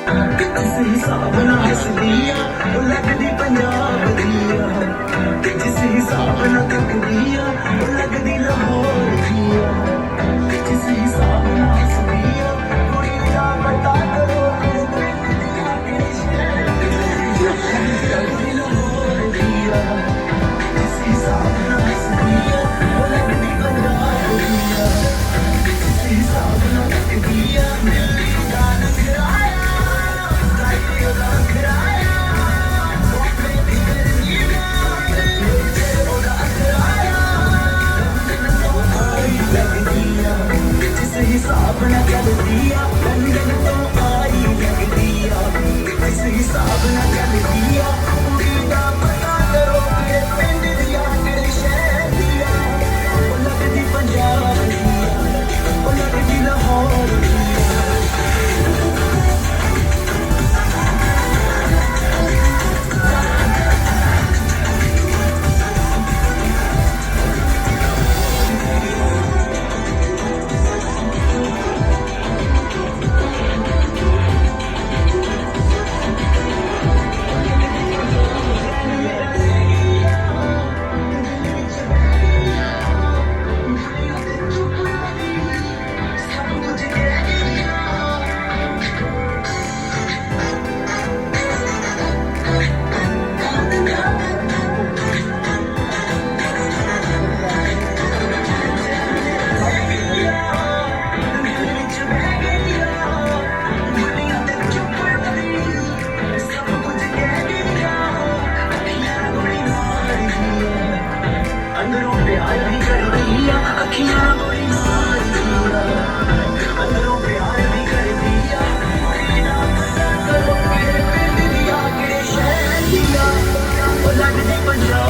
जिस हिसाब नाल हसदी आ ओ लगदी पंजाब दी आ जिस हिसाब नाल तकदी आ ओ लगदी लाहौर दी आ जिस हिसाब नाल हसदी आ कुड़ी दा पता करो किहड़े पिंड दी आ किहड़े शहर दी आ लगदी लाहौर दी आ जिस हिसाब नाल हसदी आ ओ लगदी पंजाब दी आ जिस हिसाब नाल तकदी आ दिल्ली दा नखराया हिसाब न चलदी आ लंदन तो आई लगदी आ इस हिसाब न चलदी आ कुड़ी दा पता करो किहड़े पिंड दी आ किहड़े शहर दी आ ओ लगदी पंजाब दी आ ओ लगदी लाहौर दी आ अंदरों प्यार भी कर दिया अखियां बड़ी मारी अंदरों प्यार भी कर दिया कुड़ी दा पता करो किहड़े पिंड दी आ किहड़े शहर दी आ ओ लगदी पंजाब